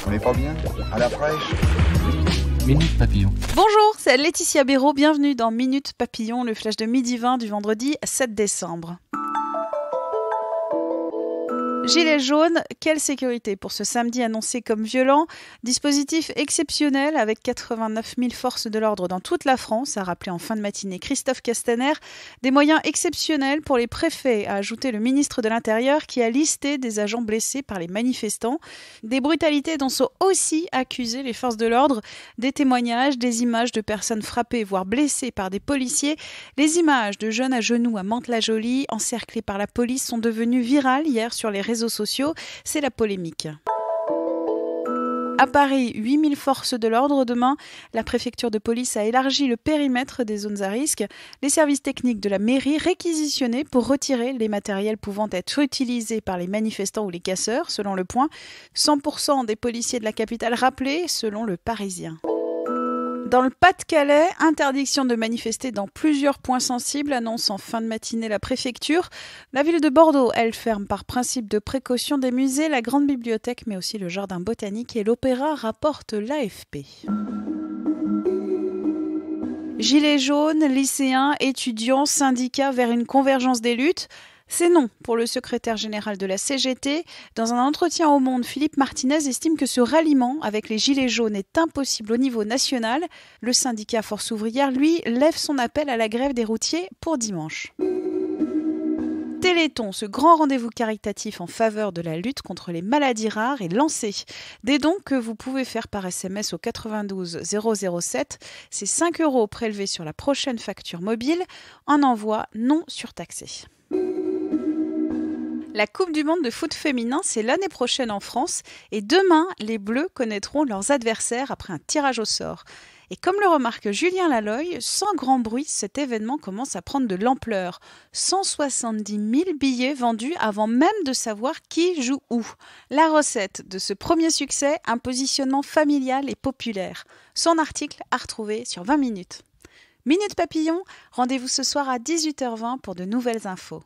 On n'est pas bien? À la fraîche? Minute Papillon. Bonjour, c'est Laetitia Béraud, bienvenue dans Minute Papillon, le flash de midi 20 du vendredi 7 décembre. Gilets jaunes, quelle sécurité pour ce samedi annoncé comme violent. Dispositif exceptionnel avec 89 000 forces de l'ordre dans toute la France, a rappelé en fin de matinée Christophe Castaner. Des moyens exceptionnels pour les préfets, a ajouté le ministre de l'Intérieur qui a listé des agents blessés par les manifestants. Des brutalités dont sont aussi accusées les forces de l'ordre. Des témoignages, des images de personnes frappées voire blessées par des policiers. Les images de jeunes à genoux à Mantes-la-Jolie, encerclés par la police, sont devenues virales hier sur les réseaux sociaux, c'est la polémique. À Paris, 8000 forces de l'ordre demain. La préfecture de police a élargi le périmètre des zones à risque. Les services techniques de la mairie réquisitionnés pour retirer les matériels pouvant être utilisés par les manifestants ou les casseurs, selon Le Point. 100% des policiers de la capitale rappelés, selon Le Parisien. Dans le Pas-de-Calais, interdiction de manifester dans plusieurs points sensibles, annonce en fin de matinée la préfecture. La ville de Bordeaux, elle, ferme par principe de précaution des musées, la grande bibliothèque, mais aussi le jardin botanique et l'opéra, rapporte l'AFP. Gilets jaunes, lycéens, étudiants, syndicats vers une convergence des luttes. C'est non pour le secrétaire général de la CGT. Dans un entretien au Monde, Philippe Martinez estime que ce ralliement avec les Gilets jaunes est impossible au niveau national. Le syndicat Force ouvrière, lui, lève son appel à la grève des routiers pour dimanche. Téléthon, ce grand rendez-vous caritatif en faveur de la lutte contre les maladies rares est lancé. Des dons que vous pouvez faire par SMS au 92 007. C'est 5 € prélevés sur la prochaine facture mobile. Un envoi non surtaxé. La Coupe du monde de foot féminin, c'est l'année prochaine en France et demain, les Bleus connaîtront leurs adversaires après un tirage au sort. Et comme le remarque Julien Laloy, sans grand bruit, cet événement commence à prendre de l'ampleur. 170 000 billets vendus avant même de savoir qui joue où. La recette de ce premier succès, un positionnement familial et populaire. Son article à retrouver sur 20 minutes. Minute Papillon, rendez-vous ce soir à 18h20 pour de nouvelles infos.